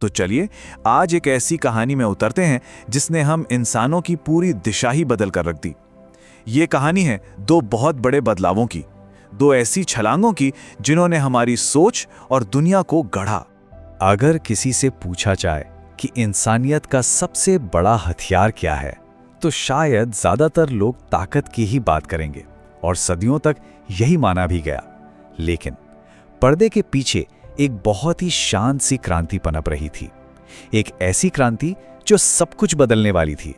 तो चलिए आज एक ऐसी कहानी में उतरते हैं जिसने हम इंसानों की पूरी दिशा ही बदल कर रख दी। ये कहानी है दो बहुत बड़े बदलावों की, दो ऐसी छलांगों की जिन्होंने हमारी सोच और दुनिया को गढ़ा। अगर किसी से पूछा जाए कि इंसानियत का सबसे बड़ा हथियार क्या है, तो शायद ज्यादातर लोग ताकत की ही बात करेंगे और सदियों तक यही माना भी गया। लेकिन पर्दे के पीछे एक बहुत ही शांत सी क्रांति पनप रही थी, एक ऐसी क्रांति जो सब कुछ बदलने वाली थी।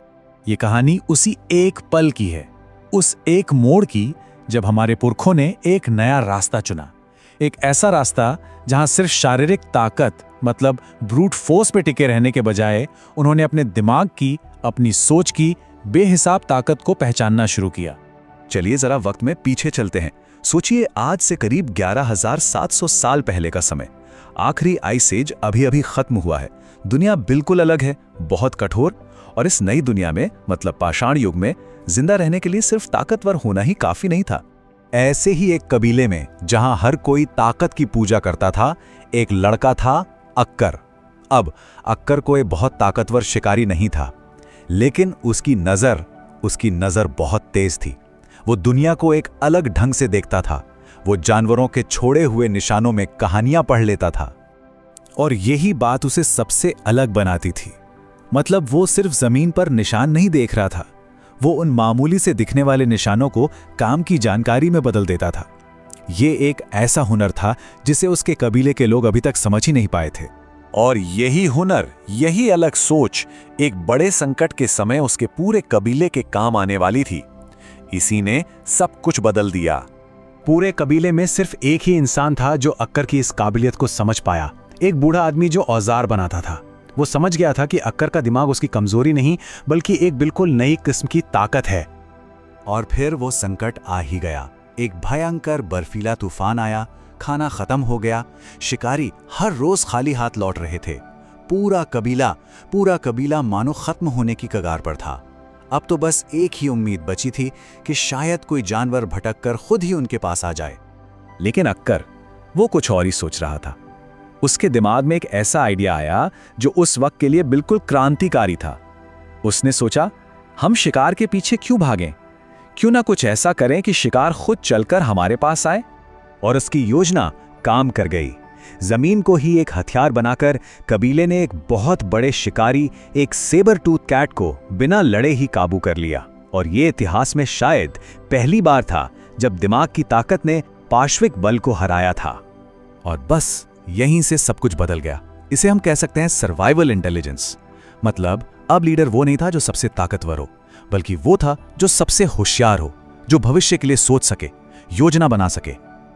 ये कहानी उसी एक पल की है, उस एक मोड़ की जब हमारे पुरखों ने एक नया रास्ता चुना। एक ऐसा रास्ता जहां सिर्फ शारीरिक ताकत मतलब ब्रूट फोर्स पे टिके रहने के बजाय उन्होंने अपने दिमाग की, अपनी सोच की बेहिसाब ताकत को पहचानना शुरू किया। चलिए जरा वक्त में पीछे चलते हैं। सोचिए आज से करीब 11,700 साल पहले का समय। आखिरी आइस एज अभी अभी खत्म हुआ है। दुनिया बिल्कुल अलग है, बहुत कठोर। और इस नई दुनिया में मतलब पाषाण युग में जिंदा रहने के लिए सिर्फ ताकतवर होना ही काफी नहीं था। ऐसे ही एक कबीले में जहां हर कोई ताकत की पूजा करता था, एक लड़का था अक्कर। अब अक्कर कोई बहुत ताकतवर शिकारी नहीं था, लेकिन उसकी नजर बहुत तेज थी। वो दुनिया को एक अलग ढंग से देखता था। वो जानवरों के छोड़े हुए निशानों में कहानियां पढ़ लेता था। और यही बात उसे सबसे अलग बनाती थी। मतलब वो सिर्फ जमीन पर निशान नहीं देख रहा था, वो उन मामूली से दिखने वाले निशानों को काम की जानकारी में बदल देता था। ये एक ऐसा हुनर था जिसे उसके कबीले के लोग अभी तक समझ ही नहीं पाए थे। और यही हुनर, यही अलग सोच एक बड़े संकट के समय उसके पूरे कबीले के काम आने वाली थी। इसी ने सब कुछ बदल दिया। पूरे कबीले में सिर्फ एक ही इंसान था जो अक्कर की इस काबिलियत को समझ पाया। एक बूढ़ा आदमी जो औजार बनाता था। वो समझ गया था कि अक्कर का दिमाग उसकी कमजोरी नहीं बल्कि एक बिल्कुल नई किस्म की ताकत है। और फिर वो संकट आ ही गया। एक भयंकर बर्फीला तूफान आया। खाना खत्म हो गया। शिकारी हर रोज खाली हाथ लौट रहे थे। पूरा कबीला मानो खत्म होने की कगार पर था। अब तो बस एक ही उम्मीद बची थी कि शायद कोई जानवर भटक कर खुद ही उनके पास आ जाए। लेकिन अक्कर वो कुछ और ही सोच रहा था। उसके दिमाग में एक ऐसा आइडिया आया जो उस वक्त के लिए बिल्कुल क्रांतिकारी था। उसने सोचा, हम शिकार के पीछे क्यों भागें? क्यों ना कुछ ऐसा करें कि शिकार खुद चलकर हमारे पास आए। और उसकी योजना काम कर गई। जमीन को ही एक हथियार बनाकर कबीले ने एक बहुत बड़े शिकारी, एक सेबर टूथ कैट को बिना लड़े ही काबू कर लिया। और ये इतिहास में शायद पहली बार था जब दिमाग की ताकत ने पार्श्विक बल को हराया था। और बस यहीं से सब कुछ बदल गया। इसे हम कह सकते हैं सर्वाइवल इंटेलिजेंस। मतलब अब लीडर वो नहीं था जो सबसे ताकतवर हो, बल्कि वो था जो सबसे होशियार हो, जो भविष्य के लिए सोच सके, योजना बना सके।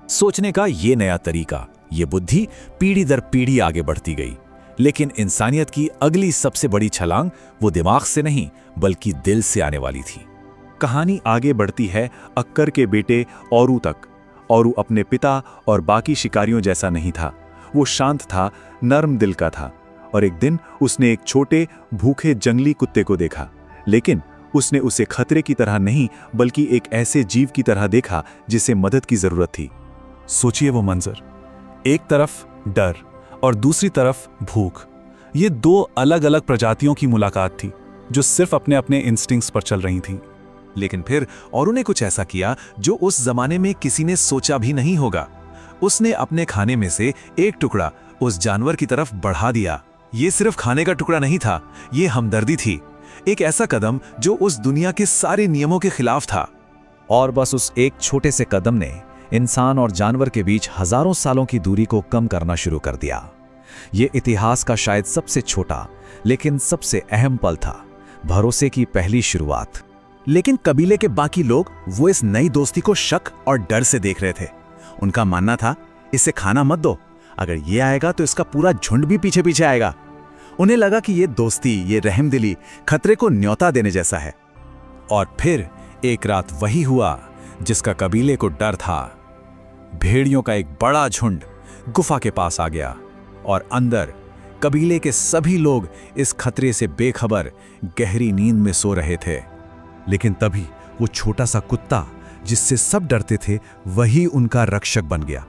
सोचने का ये नया तरीका, ये बुद्धि पीढ़ी दर पीढ़ी आगे बढ़ती गई। लेकिन इंसानियत की अगली सबसे बड़ी छलांग वो दिमाग से नहीं बल्कि दिल से आने वाली थी। कहानी आगे बढ़ती है अक्कर के बेटे औरू तक। औरू अपने पिता और बाकी शिकारियों जैसा नहीं था। वो शांत था, नर्म दिल का था। और एक दिन उसने एक छोटे भूखे जंगली कुत्ते को देखा, लेकिन उसने उसे खतरे की तरह नहीं बल्कि एक ऐसे जीव की तरह देखा जिसे मदद की जरूरत थी। सोचिए वो मंजर, एक तरफ डर और दूसरी तरफ भूख। ये दो अलग अलग प्रजातियों की मुलाकात थी जो सिर्फ अपने अपने इंस्टिंक्ट्स पर चल रही थीं। लेकिन फिर औरू ने कुछ ऐसा किया जो उस जमाने में किसी ने सोचा भी नहीं होगा। उसने अपने खाने में से एक टुकड़ा उस जानवर की तरफ बढ़ा दिया। ये सिर्फ खाने का टुकड़ा नहीं था, ये हमदर्दी थी। एक ऐसा कदम जो उस दुनिया के सारे नियमों के खिलाफ था। और बस उस एक छोटे से कदम ने इंसान और जानवर के बीच हजारों सालों की दूरी को कम करना शुरू कर दिया। ये इतिहास का शायद सबसे छोटा लेकिन सबसे अहम पल था, भरोसे की पहली शुरुआत। लेकिन कबीले के बाकी लोग वो इस नई दोस्ती को शक और डर से देख रहे थे। उनका मानना था, इसे खाना मत दो, अगर ये आएगा तो इसका पूरा झुंड भी पीछे पीछे आएगा। उन्हें लगा कि ये दोस्ती, ये रहमदिली खतरे को न्योता देने जैसा है। और फिर एक रात वही हुआ जिसका कबीले को डर था। भेड़ियों का एक बड़ा झुंड गुफा के पास आ गया और अंदर कबीले के सभी लोग इस खतरे से बेखबर गहरी नींद में सो रहे थे। लेकिन तभी वो छोटा सा कुत्ता जिससे सब डरते थे वही उनका रक्षक बन गया।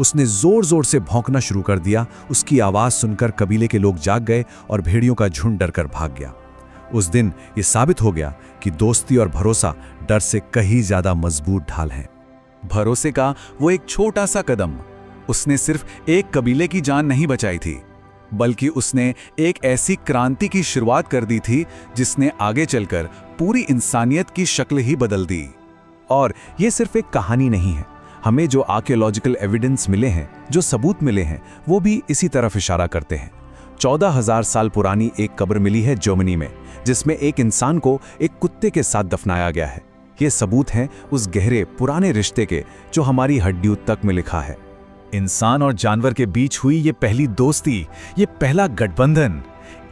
उसने जोर जोर से भौंकना शुरू कर दिया। उसकी आवाज सुनकर कबीले के लोग जाग गए और भेड़ियों का झुंड डरकर भाग गया। उस दिन ये साबित हो गया कि दोस्ती और भरोसा डर से कहीं ज्यादा मजबूत ढाल हैं। भरोसे का वो एक छोटा सा कदम, उसने सिर्फ एक कबीले की जान नहीं बचाई थी, बल्कि उसने एक ऐसी क्रांति की शुरुआत कर दी थी जिसने आगे चलकर पूरी इंसानियत की शक्ल ही बदल दी। और ये सिर्फ एक कहानी नहीं है, हमें जो आर्कियोलॉजिकल एविडेंस मिले हैं, जो सबूत मिले हैं, वो भी इसी तरफ इशारा करते हैं। 14,000 साल पुरानी एक कब्र मिली है जर्मनी में, जिसमें एक इंसान को एक कुत्ते के साथ दफनाया गया है। ये सबूत हैं उस गहरे पुराने रिश्ते के जो हमारी हड्डियों तक में लिखा है। इंसान और जानवर के बीच हुई ये पहली दोस्ती, ये पहला गठबंधन,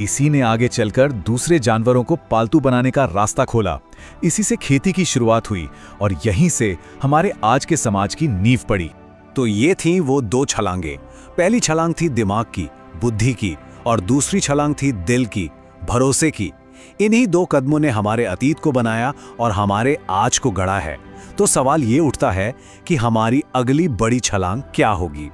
इसी ने आगे चलकर दूसरे जानवरों को पालतू बनाने का रास्ता खोला। इसी से खेती की शुरुआत हुई और यहीं से हमारे आज के समाज की नींव पड़ी। तो ये थी वो दो छलांगे। पहली छलांग थी दिमाग की, बुद्धि की, और दूसरी छलांग थी दिल की, भरोसे की। इन्हीं दो कदमों ने हमारे अतीत को बनाया और हमारे आज को गढ़ा है। तो सवाल ये उठता है कि हमारी अगली बड़ी छलांग क्या होगी।